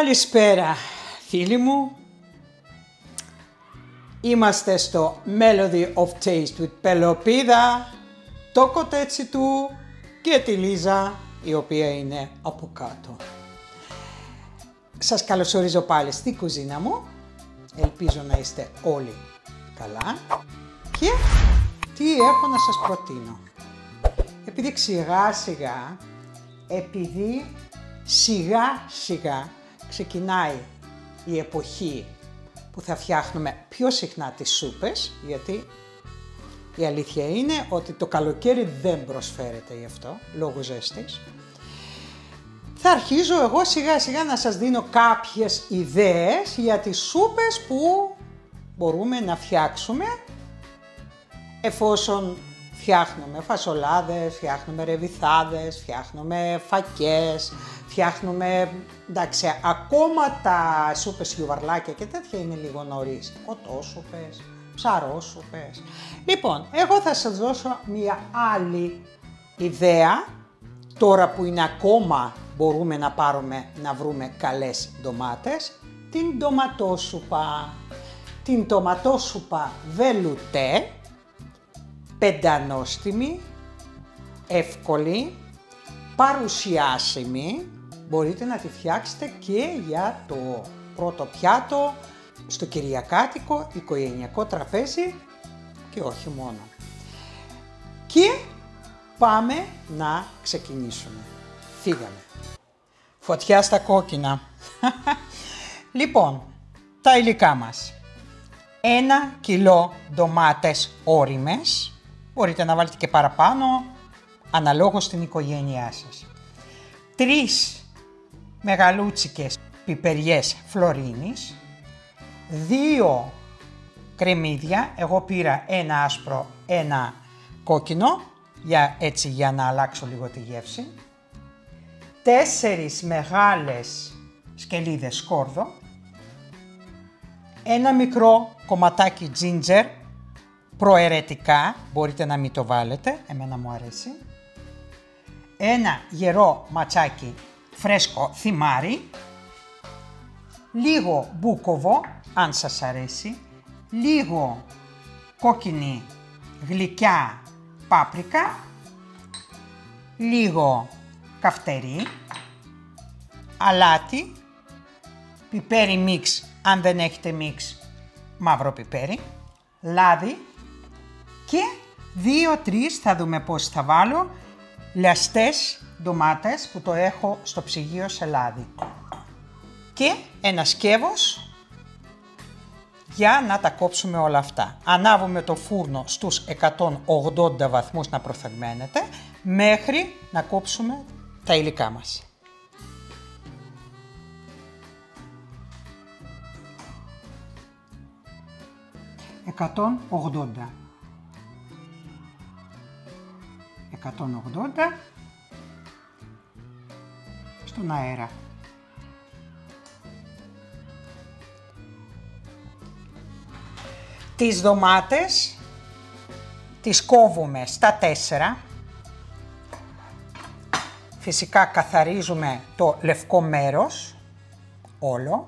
Καλησπέρα φίλοι μου. Είμαστε στο Melody of Taste with Πελοπίδα, το κοτέτσι του και τη Λίζα, η οποία είναι από κάτω. Σας καλωσορίζω πάλι στη κουζίνα μου. Ελπίζω να είστε όλοι καλά. Και τι έχω να σας προτείνω. Επειδή σιγά σιγά ξεκινάει η εποχή που θα φτιάχνουμε πιο συχνά τις σούπες, γιατί η αλήθεια είναι ότι το καλοκαίρι δεν προσφέρεται γι' αυτό, λόγω ζέστης. Θα αρχίζω εγώ σιγά σιγά να σας δίνω κάποιες ιδέες για τις σούπες που μπορούμε να φτιάξουμε εφόσον φτιάχνουμε φασολάδες, φτιάχνουμε ρεβιθάδες, φτιάχνουμε φακές, φτιάχνουμε, εντάξει, ακόμα τα σούπες γιουβαρλάκια και τέτοια είναι λίγο νωρίς. Κοτόσουπες, ψαρόσουπες. Λοιπόν, εγώ θα σας δώσω μια άλλη ιδέα, τώρα που είναι ακόμα μπορούμε να βρούμε καλές ντομάτες, την ντοματόσουπα. Την ντοματόσουπα βελουτέ, πεντανόστιμη, εύκολη, παρουσιάσιμη, μπορείτε να τη φτιάξετε και για το πρώτο πιάτο, στο κυριακάτικο, οικογενειακό τραπέζι και όχι μόνο. Και πάμε να ξεκινήσουμε. Φύγαμε. Φωτιά στα κόκκινα. Λοιπόν, τα υλικά μας. 1 κιλό ντομάτες όριμες, μπορείτε να βάλετε και παραπάνω, αναλόγως στην οικογένειά σας. 3 μεγαλούτσικες πιπεριές φλωρίνης, 2 κρεμμύδια, εγώ πήρα ένα άσπρο, ένα κόκκινο, για να αλλάξω λίγο τη γεύση, 4 μεγάλες σκελίδες σκόρδο, ένα μικρό κομματάκι ginger, προαιρετικά, μπορείτε να μην το βάλετε, εμένα μου αρέσει. Ένα γερό ματσάκι φρέσκο θυμάρι, λίγο μπούκοβο, αν σας αρέσει, λίγο κόκκινη γλυκιά πάπρικα, λίγο καυτερί, αλάτι, πιπέρι μίξ, αν δεν έχετε μίξ, μαύρο πιπέρι, λάδι και 2-3, θα δούμε πώς θα βάλω, λιαστές ντομάτες που το έχω στο ψυγείο σε λάδι. Και ένα σκεύος για να τα κόψουμε όλα αυτά. Ανάβουμε το φούρνο στους 180 βαθμούς να προθερμαίνεται μέχρι να κόψουμε τα υλικά μας. ...180 στον αέρα. Τις ντομάτες τις κόβουμε στα 4. Φυσικά καθαρίζουμε το λευκό μέρος όλο.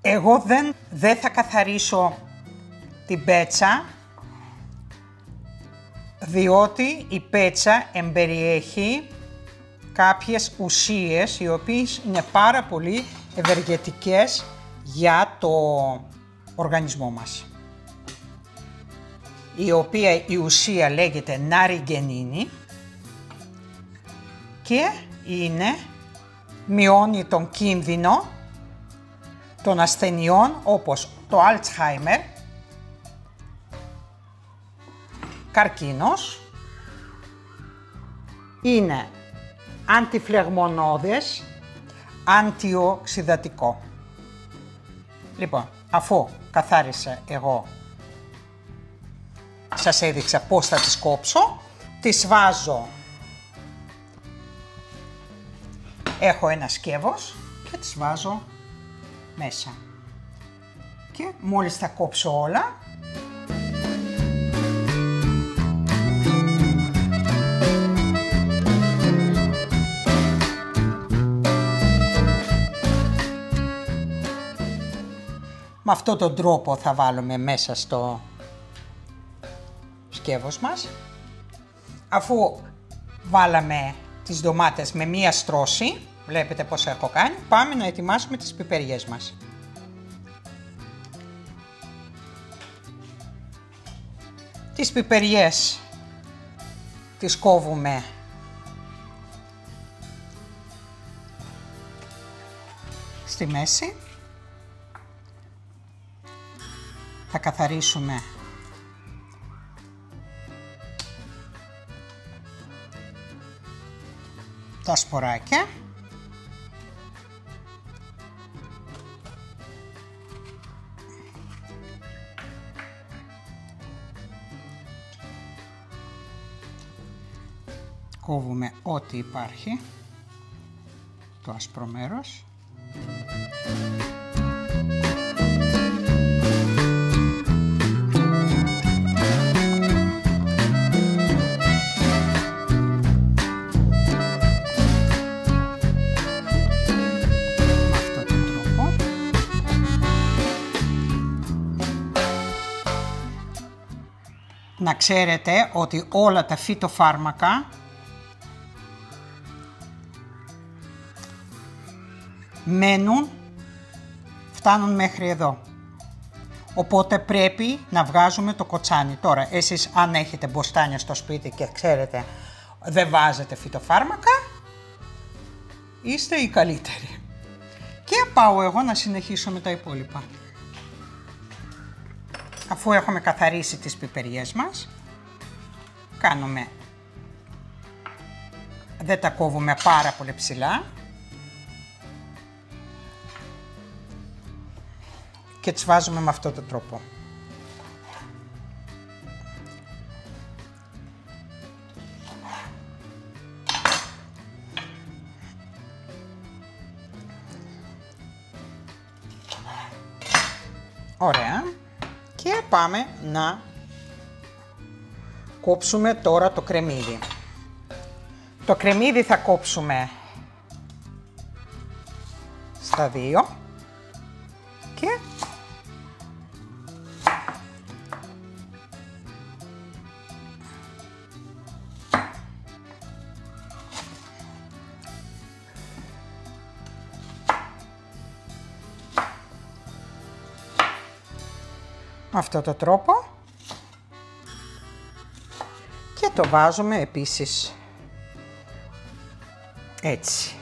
Εγώ δεν θα καθαρίσω την πέτσα, διότι η πέτσα εμπεριέχει κάποιες ουσίες οι οποίες είναι πάρα πολύ ευεργετικές για το οργανισμό μας. Η ουσία λέγεται ναριγενίνη και μειώνει τον κίνδυνο των ασθενειών όπως το Alzheimer, καρκίνος, είναι αντιφλεγμονώδες, αντιοξυδατικό. Λοιπόν, αφού καθάρισα εγώ, σας έδειξα πώς θα τις κόψω, τις βάζω, έχω ένα σκεύος και τις βάζω μέσα. Και μόλις τα κόψω όλα, με αυτόν τον τρόπο θα βάλουμε μέσα στο σκεύος μας. Αφού βάλαμε τις ντομάτες με μία στρώση, βλέπετε πώς έχω κάνει, πάμε να ετοιμάσουμε τις πιπεριές μας. Τις πιπεριές τις κόβουμε στη μέση. Θα καθαρίσουμε τα σποράκια. Κόβουμε ό,τι υπάρχει, το άσπρο μέρος. Να ξέρετε ότι όλα τα φυτοφάρμακα φτάνουν μέχρι εδώ. Οπότε πρέπει να βγάζουμε το κοτσάνι. Τώρα, εσείς αν έχετε μποστάνια στο σπίτι και ξέρετε δεν βάζετε φυτοφάρμακα, είστε οι καλύτεροι. Και πάω εγώ να συνεχίσω με τα υπόλοιπα. Αφού έχουμε καθαρίσει τις πιπεριές μας, δεν τα κόβουμε πάρα πολύ ψηλά και τις βάζουμε με αυτόν τον τρόπο. Ωραία. Και πάμε να κόψουμε τώρα το κρεμμύδι. Το κρεμμύδι θα κόψουμε στα δύο και με αυτόν τον τρόπο και το βάζουμε επίσης έτσι.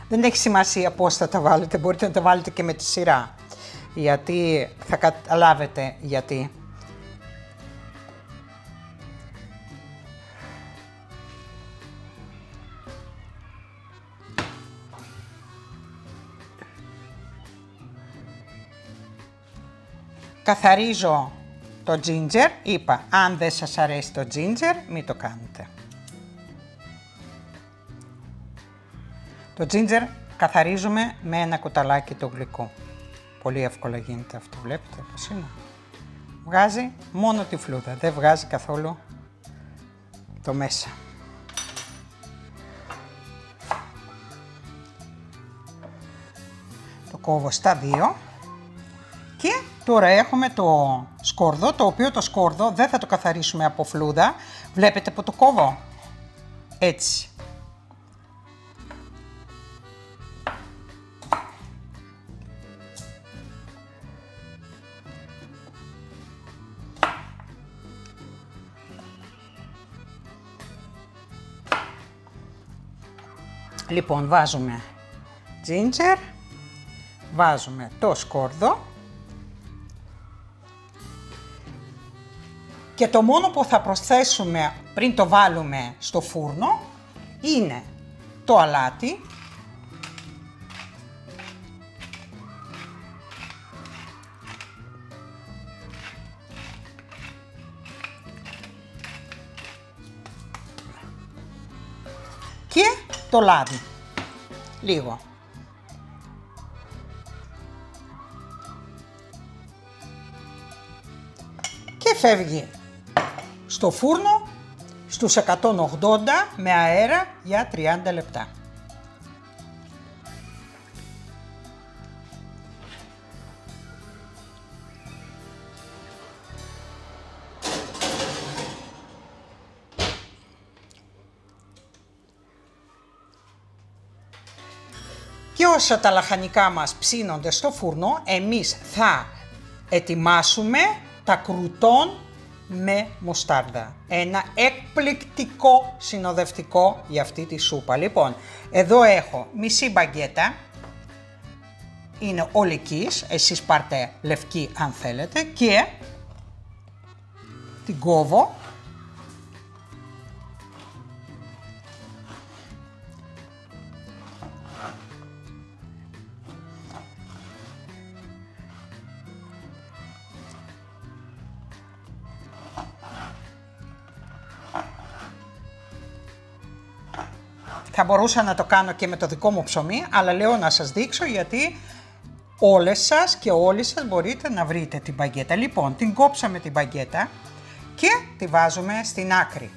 Δεν έχει σημασία πώς θα τα βάλετε, μπορείτε να τα βάλετε και με τη σειρά, γιατί θα καταλάβετε γιατί. Καθαρίζω το ginger, είπα αν δεν σας αρέσει το ginger μην το κάνετε. Το ginger καθαρίζουμε με ένα κουταλάκι το γλυκό. Πολύ εύκολα γίνεται αυτό, βλέπετε πως είναι. Βγάζει μόνο τη φλούδα, δεν βγάζει καθόλου το μέσα. Το κόβω στα δύο. Και τώρα έχουμε το σκόρδο, το οποίο το σκόρδο δεν θα το καθαρίσουμε από φλούδα. Βλέπετε που το κόβω. Έτσι. Λοιπόν, βάζουμε ginger, βάζουμε το σκόρδο και το μόνο που θα προσθέσουμε πριν το βάλουμε στο φούρνο είναι το αλάτι, και το λάδι, λίγο. Και φεύγει στο φούρνο στους 180 με αέρα για 30 λεπτά. Και όσο τα λαχανικά μας ψήνονται στο φούρνο, εμείς θα ετοιμάσουμε τα κρουτόν με μουστάρδα. Ένα εκπληκτικό συνοδευτικό για αυτή τη σούπα. Λοιπόν, εδώ έχω μισή μπαγκέτα. Είναι ολικής, εσείς πάρτε λευκή αν θέλετε, και την κόβω. Θα μπορούσα να το κάνω και με το δικό μου ψωμί, αλλά λέω να σας δείξω γιατί όλες σας και όλοι σας μπορείτε να βρείτε την μπαγκέτα. Λοιπόν, την κόψαμε την μπαγκέτα και τη βάζουμε στην άκρη.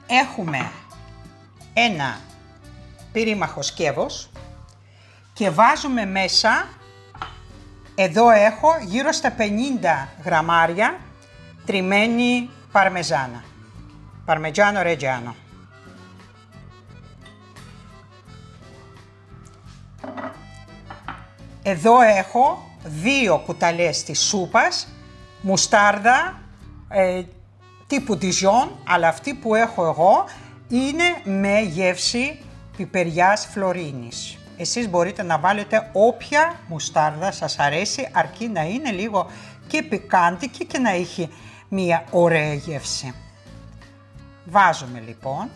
Έχουμε ένα πυρήμαχο σκεύος και βάζουμε μέσα, εδώ έχω γύρω στα 50 γραμμάρια τριμμένη παρμεζάνα, παρμετζάνο ρετζάνο. Εδώ έχω 2 κουταλιές της σούπας, μουστάρδα τύπου Dijon, αλλά αυτή που έχω εγώ είναι με γεύση πιπεριάς φλωρίνης. Εσείς μπορείτε να βάλετε όποια μουστάρδα σας αρέσει, αρκεί να είναι λίγο και πικάντικη και να έχει μία ωραία γεύση. Βάζουμε λοιπόν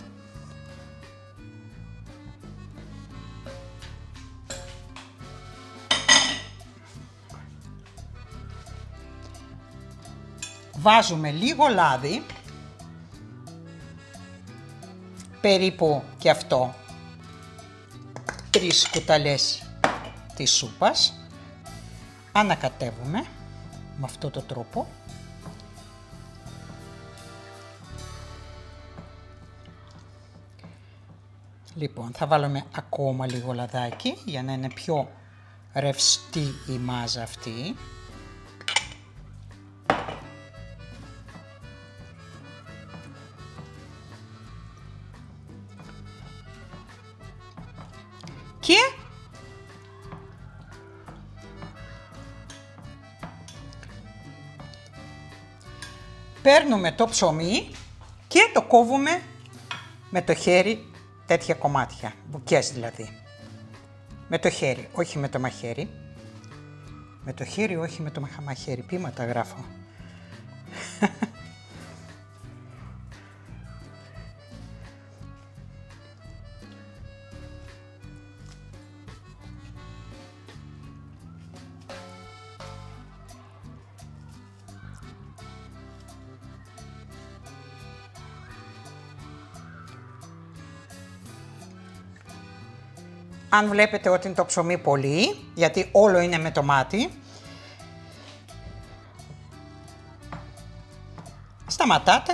λίγο λάδι, περίπου και αυτό 3 κουταλιές της σούπας. Ανακατεύουμε με αυτόν τον τρόπο. Λοιπόν, θα βάλουμε ακόμα λίγο λαδάκι για να είναι πιο ρευστή η μάζα αυτή. Και παίρνουμε το ψωμί και το κόβουμε με το χέρι, τέτοια κομμάτια, μπουκές δηλαδή. Με το χέρι, όχι με το μαχαίρι. Με το χέρι, όχι με το μαχαίρι. Πείματα γράφω. Αν βλέπετε ότι είναι το ψωμί πολύ, γιατί όλο είναι με το μάτι, σταματάτε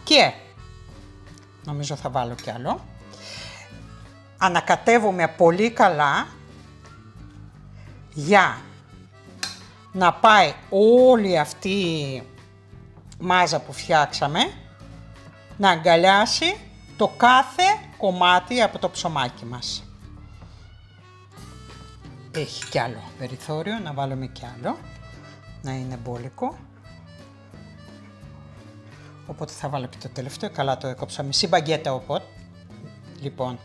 και νομίζω θα βάλω κι άλλο. Ανακατεύουμε πολύ καλά για να πάει όλη αυτή η μάζα που φτιάξαμε να αγκαλιάσει το κάθε κομμάτι από το ψωμάκι μας. Έχει κι άλλο περιθώριο, να βάλουμε κι άλλο, να είναι μπόλικο. Οπότε θα βάλω και το τελευταίο, καλά το έκοψα, μισή μπαγκέτα οπότε. Λοιπόν,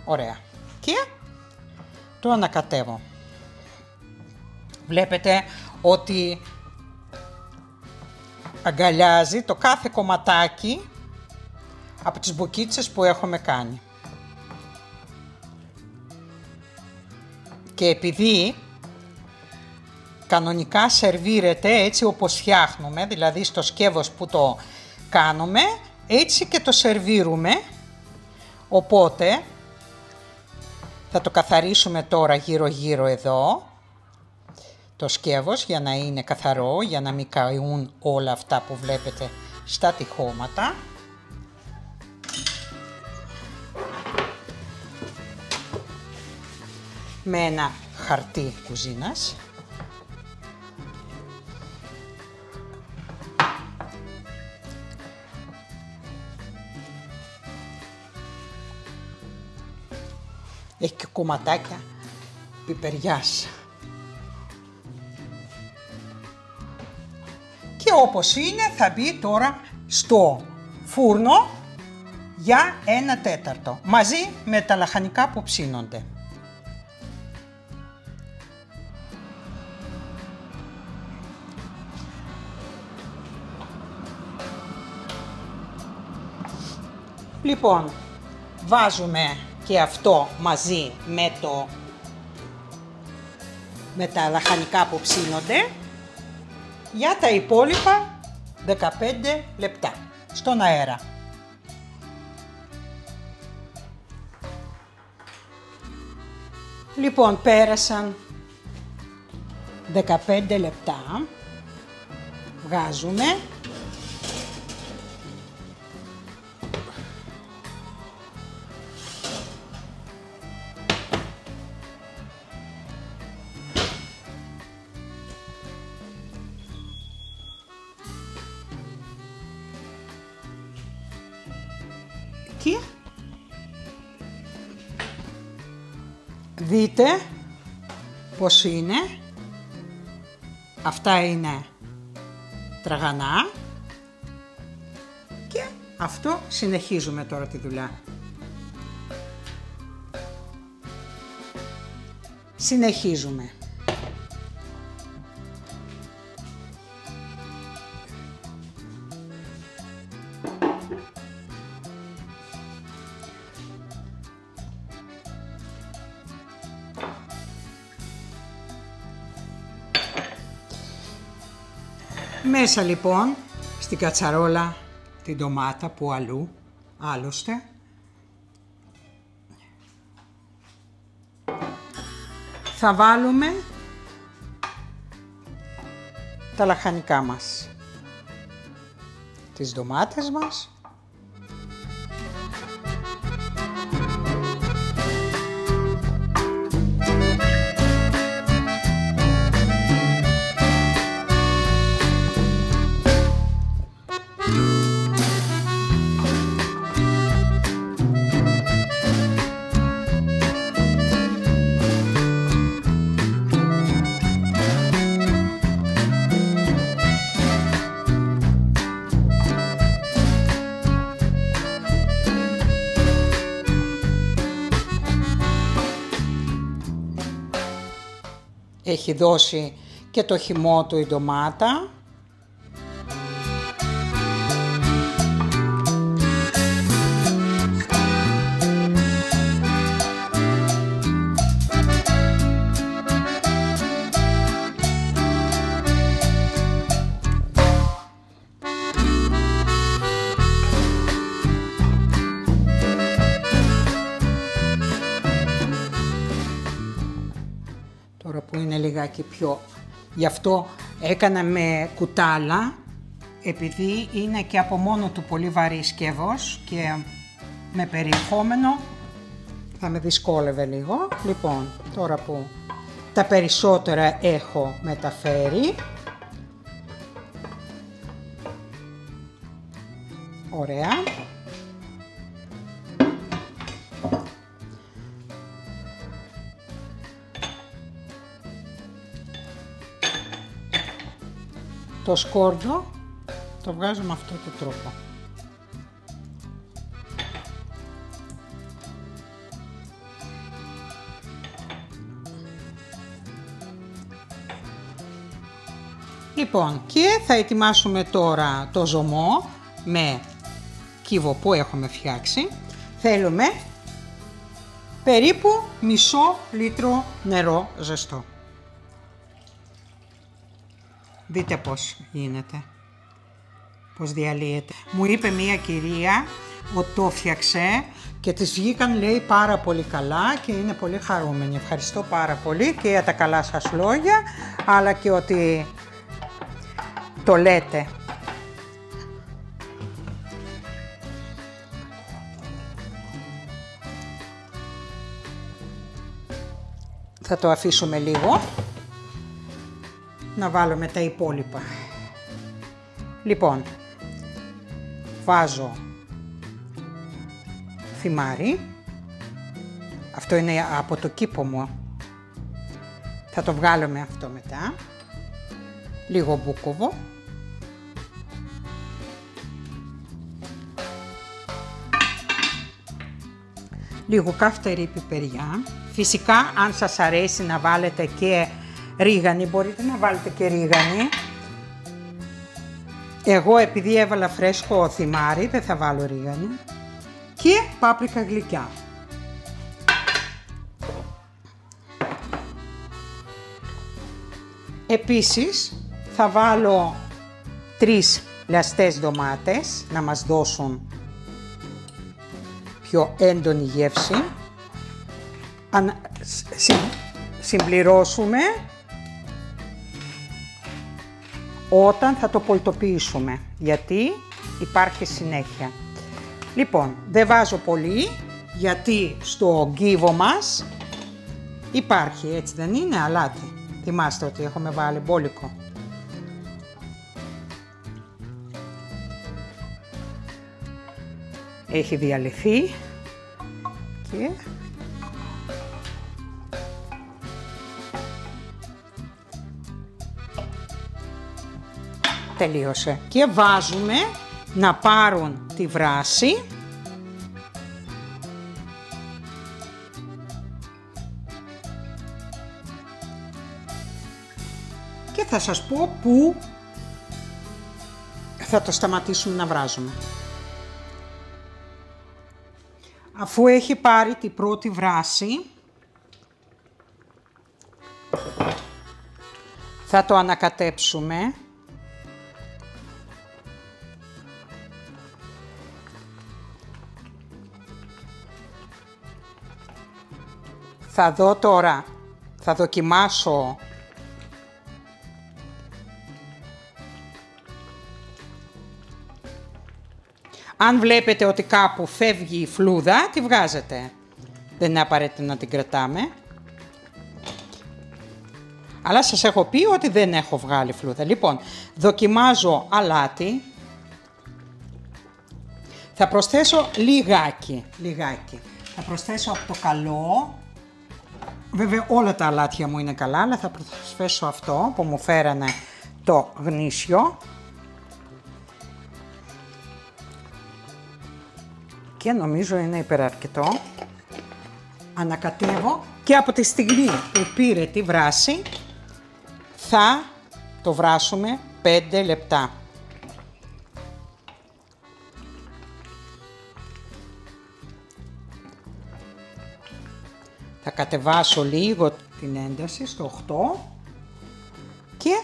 ωραία. Και το ανακατεύω. Βλέπετε ότι αγκαλιάζει το κάθε κομματάκι από τις μπουκίτσες που έχουμε κάνει. Και επειδή κανονικά σερβίρεται έτσι όπως φτιάχνουμε, δηλαδή στο σκεύος που το κάνουμε, έτσι και το σερβίρουμε, οπότε θα το καθαρίσουμε τώρα γύρω-γύρω εδώ, το σκεύος, για να είναι καθαρό, για να μην καούν όλα αυτά που βλέπετε στα τυχώματα. Με ένα χαρτί κουζίνας. Έχει και κομματάκια πιπεριάς. Και όπως είναι θα μπει τώρα στο φούρνο για 1 τέταρτο, μαζί με τα λαχανικά που ψήνονται. Λοιπόν, βάζουμε και αυτό μαζί με τα λαχανικά που ψήνονται για τα υπόλοιπα 15 λεπτά στον αέρα. Λοιπόν, πέρασαν 15 λεπτά, βγάζουμε. Και δείτε πως είναι. Αυτά είναι τραγανά και αυτό συνεχίζουμε τώρα τη δουλειά. Συνεχίζουμε. Μέσα λοιπόν στην κατσαρόλα την ντομάτα που αλλού, άλλωστε, θα βάλουμε τα λαχανικά μας, τις ντομάτες μας. Έχει δώσει και το χυμό του η ντομάτα. Τώρα που είναι λιγάκι πιο... Γι' αυτό έκανα με κουτάλα, επειδή είναι και από μόνο του πολύ βαρύ σκεύος και με περιεχόμενο θα με δυσκόλευε λίγο. Λοιπόν, τώρα που τα περισσότερα έχω μεταφέρει, ωραία. Το σκόρδο το βγάζω με αυτόν τον τρόπο. Λοιπόν, και θα ετοιμάσουμε τώρα το ζωμό με κύβο που έχουμε φτιάξει. Θέλουμε περίπου μισό λίτρο νερό ζεστό. Δείτε πώς γίνεται, πώς διαλύεται. Μου είπε μία κυρία ότι το φτιάξε και της βγήκαν, λέει, πάρα πολύ καλά και είναι πολύ χαρούμενη. Ευχαριστώ πάρα πολύ και για τα καλά σας λόγια, αλλά και ότι το λέτε. Θα το αφήσουμε λίγο να βάλουμε τα υπόλοιπα. Λοιπόν, βάζω θυμάρι. Αυτό είναι από το κήπο μου. Θα το βγάλουμε αυτό μετά. Λίγο μπούκοβο. Λίγο καυτερή πιπεριά. Φυσικά, αν σας αρέσει να βάλετε και ρίγανη, μπορείτε να βάλετε και ρίγανη. Εγώ, επειδή έβαλα φρέσκο θυμάρι, δεν θα βάλω ρίγανη. Και πάπρικα γλυκιά. Επίσης, θα βάλω 3 λαστές ντομάτες να μας δώσουν πιο έντονη γεύση. Συμπληρώσουμε όταν θα το πολτοποιήσουμε, γιατί υπάρχει συνέχεια. Λοιπόν, δεν βάζω πολύ, γιατί στο κύβο μας υπάρχει, έτσι δεν είναι, αλάτι. Θυμάστε ότι έχουμε βάλει μπόλικο. Έχει διαλυθεί και τελείωσε. Και βάζουμε να πάρουν τη βράση. Και θα σας πω πού θα το σταματήσουμε να βράζουμε. Αφού έχει πάρει την πρώτη βράση, θα το ανακατέψουμε. Θα δω τώρα, θα δοκιμάσω αν βλέπετε ότι κάπου φεύγει η φλούδα, τη βγάζετε. Δεν είναι απαραίτητο να την κρατάμε. Αλλά σας έχω πει ότι δεν έχω βγάλει φλούδα. Λοιπόν, δοκιμάζω αλάτι. Θα προσθέσω λιγάκι. Θα προσθέσω από το καλό. Βέβαια όλα τα αλάτια μου είναι καλά, αλλά θα προσθέσω αυτό που μου φέρανε το γνήσιο. Και νομίζω είναι υπεραρκετό. Ανακατεύω και από τη στιγμή που πήρε τη βράση θα το βράσουμε 5 λεπτά. Θα κατεβάσω λίγο την ένταση στο 8 και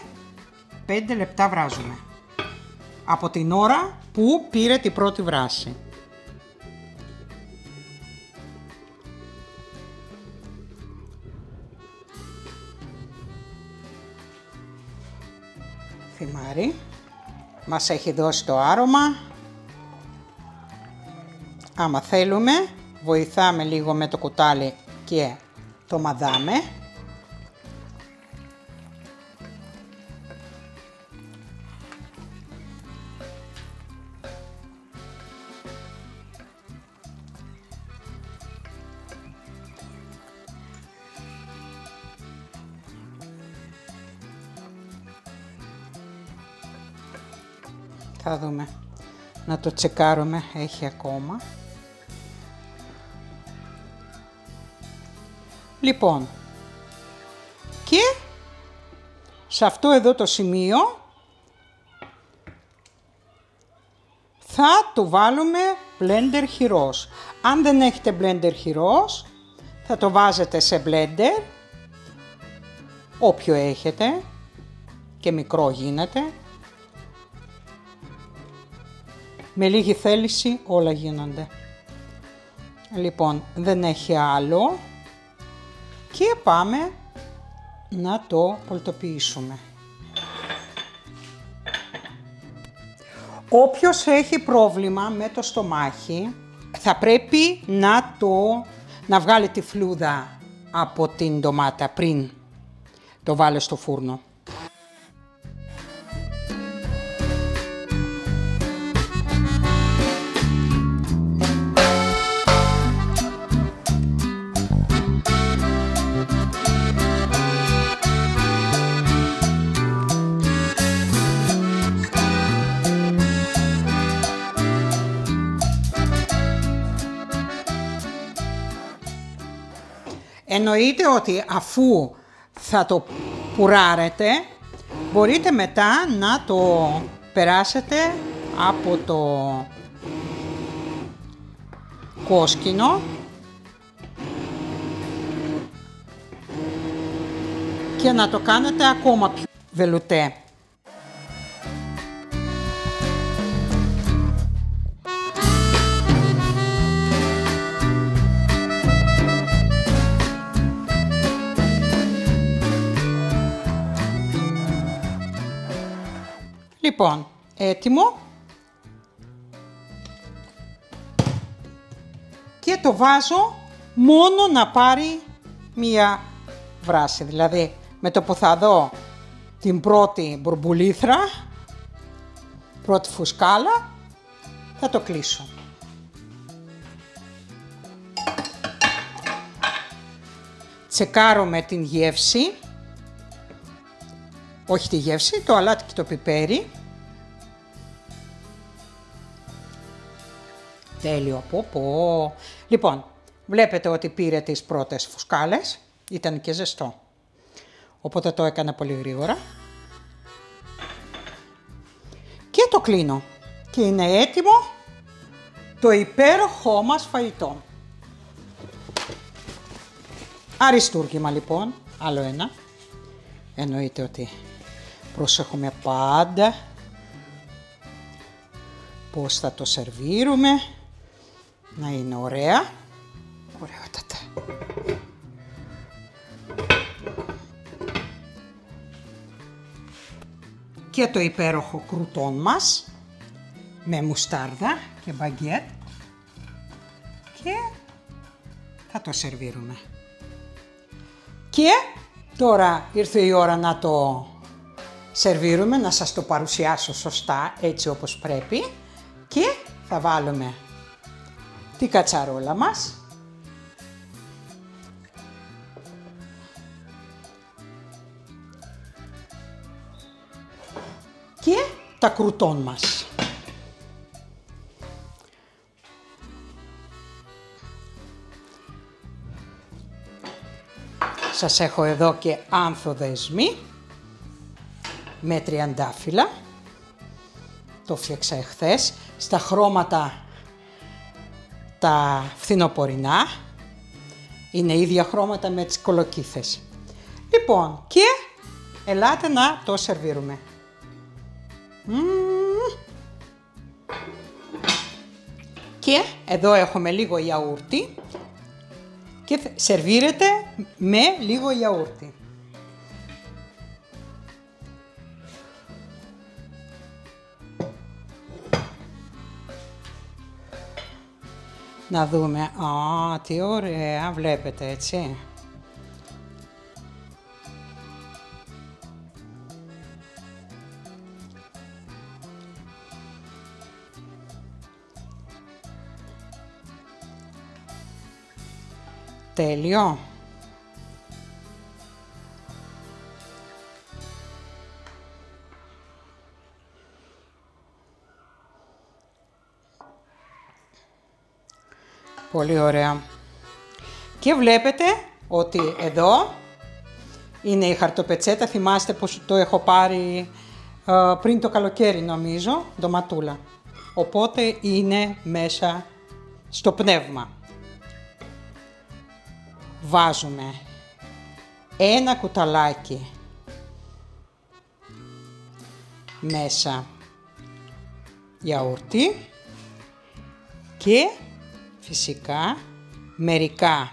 5 λεπτά βράζουμε. Από την ώρα που πήρε την πρώτη βράση. Θυμάρι μας έχει δώσει το άρωμα. Άμα θέλουμε βοηθάμε λίγο με το κουτάλι και το μαδάμε. Θα δούμε, να το τσεκάρουμε, έχει ακόμα. Λοιπόν, και σε αυτό εδώ το σημείο θα το βάλουμε blender χειρός. Αν δεν έχετε blender χειρός, θα το βάζετε σε blender, όποιο έχετε, και μικρό γίνεται. Με λίγη θέληση όλα γίνονται. Λοιπόν, δεν έχει άλλο και πάμε να το πολτοποιήσουμε. Όποιος έχει πρόβλημα με το στομάχι, θα πρέπει να βγάλει τη φλούδα από την ντομάτα πριν το βάλει στο φούρνο. Εννοείται ότι αφού θα το πουράρετε, μπορείτε μετά να το περάσετε από το κόσκινο και να το κάνετε ακόμα πιο βελουτέ. Λοιπόν, έτοιμο και το βάζω μόνο να πάρει μία βράση, δηλαδή με το που θα δω την πρώτη μπουρμπουλήθρα, πρώτη φουσκάλα, θα το κλείσω. Τσεκάρω με την γεύση, όχι τη γεύση, το αλάτι και το πιπέρι. Τέλειο, πω. Λοιπόν, βλέπετε ότι πήρε τις πρώτες φουσκάλες, ήταν και ζεστό. Οπότε το έκανα πολύ γρήγορα. Και το κλείνω. Και είναι έτοιμο το υπέροχό μας φαγητό. Αριστούργημα λοιπόν, άλλο ένα. Εννοείται ότι προσέχουμε πάντα πώς θα το σερβίρουμε, να είναι ωραία. Ωραιότατα. Και το υπέροχο κρούτον μας με μουστάρδα και μπαγκέτ και θα το σερβίρουμε. Και τώρα ήρθε η ώρα να το σερβίρουμε, να σας το παρουσιάσω σωστά έτσι όπως πρέπει και θα βάλουμε την κατσαρόλα μας και τα κρούτον μας. Σας έχω εδώ και άνθοδεσμι με τριαντάφυλλα. Το φτιάξα εχθές στα χρώματα τα φθινοπορεινά. Είναι ίδια χρώματα με τις κολοκύθες. Λοιπόν, και ελάτε να το σερβίρουμε. Και εδώ έχουμε λίγο γιαούρτι και σερβίρεται με λίγο γιαούρτι. Να δούμε, α, τι ωραία, βλέπετε έτσι. Τέλειο. Πολύ ωραία. Και βλέπετε ότι εδώ είναι η χαρτοπετσέτα. Θυμάστε πως το έχω πάρει πριν το καλοκαίρι νομίζω, ντοματούλα. οπότε είναι μέσα στο πνεύμα. Βάζουμε ένα κουταλάκι μέσα γιαούρτι και φυσικά μερικά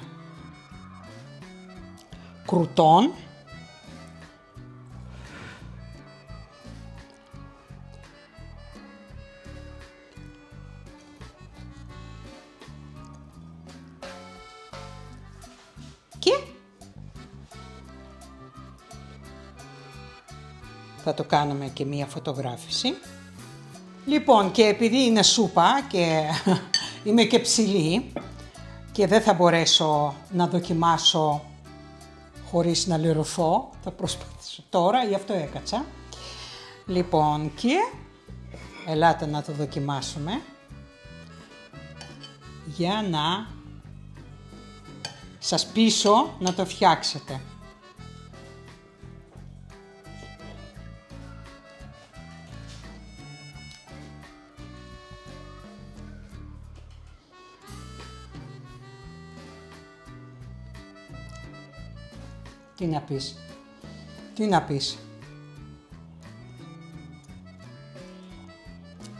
κρουτών και θα το κάνουμε και μία φωτογράφηση. Λοιπόν, και επειδή είναι σούπα και είμαι και ψηλή και δεν θα μπορέσω να δοκιμάσω χωρίς να λερωθώ, θα προσπαθήσω τώρα, γι' αυτό έκατσα. Λοιπόν, και ελάτε να το δοκιμάσουμε για να σας πείσω να το φτιάξετε. Τι να πεις, τι να πεις,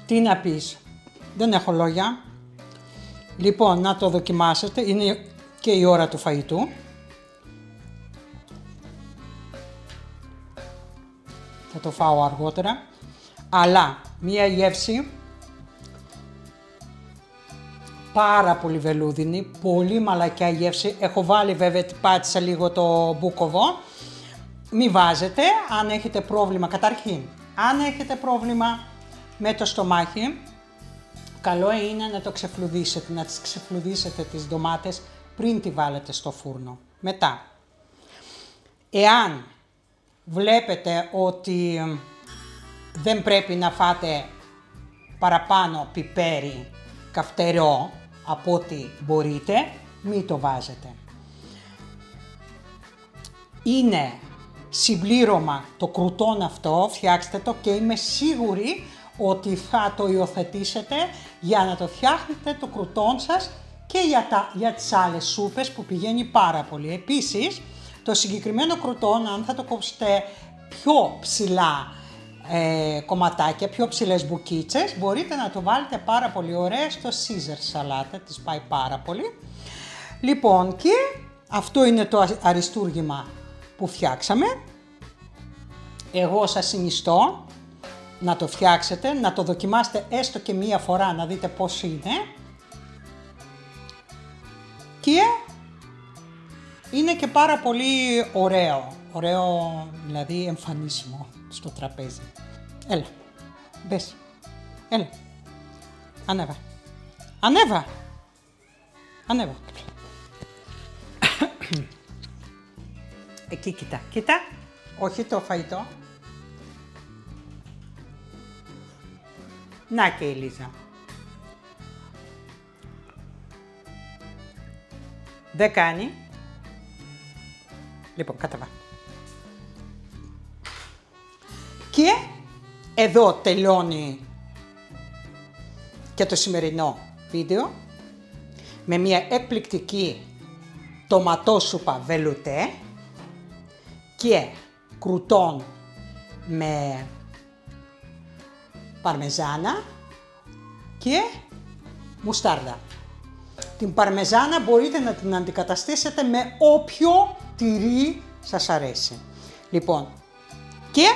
τι να πεις, δεν έχω λόγια. Λοιπόν, να το δοκιμάσετε, είναι και η ώρα του φαγητού. Θα το φάω αργότερα, αλλά μία γεύση πάρα πολύ βελούδινη, πολύ μαλακιά γεύση. Έχω βάλει βέβαια, πάτησα λίγο το μπούκοβο. Μη βάζετε αν έχετε πρόβλημα. Καταρχήν, αν έχετε πρόβλημα με το στομάχι, καλό είναι να το ξεφλουδίσετε, να τις ξεφλουδίσετε τις ντομάτες πριν τη βάλετε στο φούρνο. Μετά, εάν βλέπετε ότι δεν πρέπει να φάτε παραπάνω πιπέρι καυτερό από ό,τι μπορείτε, μη το βάζετε. Είναι συμπλήρωμα το κρουτόν αυτό, φτιάξτε το και είμαι σίγουρη ότι θα το υιοθετήσετε για να το φτιάχνετε το κρουτόν σας και για τις άλλες σούπες που πηγαίνει πάρα πολύ. Επίσης, το συγκεκριμένο κρουτόν, αν θα το κόψετε πιο ψηλά κομματάκια, πιο ψηλές μπουκίτσες, μπορείτε να το βάλετε πάρα πολύ ωραία στο Caesar σαλάτα, της πάει πάρα πολύ. Λοιπόν, και αυτό είναι το αριστούργημα που φτιάξαμε. Εγώ σας συνιστώ να το φτιάξετε, να το δοκιμάσετε έστω και μία φορά να δείτε πώς είναι. Και είναι και πάρα πολύ ωραίο δηλαδή εμφανίσιμο στο τραπέζι. Έλα, μπες, έλα, ανέβα, ανέβα. Εκεί κοίτα, όχι το φαγητό. Να και η Λίζα. Δεν κάνει. Λοιπόν, καταβά. Και εδώ τελειώνει και το σημερινό βίντεο με μια εκπληκτική τοματόσουπα βελουτέ και κρουτόν με παρμεζάνα και μουστάρδα. Την παρμεζάνα μπορείτε να την αντικαταστήσετε με όποιο τυρί σας αρέσει. Λοιπόν, και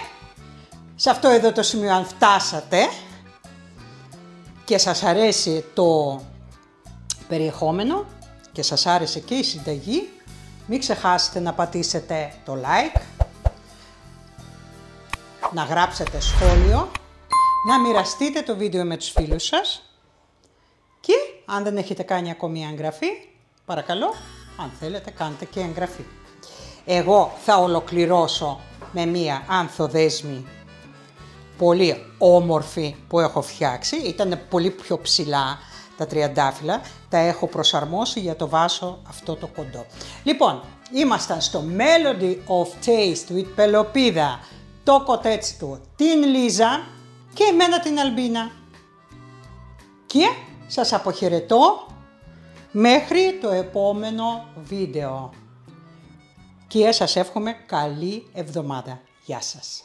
σε αυτό εδώ το σημείο, αν φτάσατε και σας αρέσει το περιεχόμενο και σας άρεσε και η συνταγή, μην ξεχάσετε να πατήσετε το like, να γράψετε σχόλιο, να μοιραστείτε το βίντεο με τους φίλους σας και αν δεν έχετε κάνει ακόμη εγγραφή, παρακαλώ, αν θέλετε κάντε και εγγραφή. Εγώ θα ολοκληρώσω με μία ανθοδέσμη πολύ όμορφη που έχω φτιάξει. Ήταν πολύ πιο ψηλά τα τριαντάφυλλα, τα έχω προσαρμόσει για το βάσο αυτό το κοντό. Λοιπόν, ήμασταν στο Melody of Taste with Πελοπίδα, το κοτέτσι του, την Λίζα και εμένα την Αλμπίνα. και σας αποχαιρετώ μέχρι το επόμενο βίντεο και σας εύχομαι καλή εβδομάδα. Γεια σας!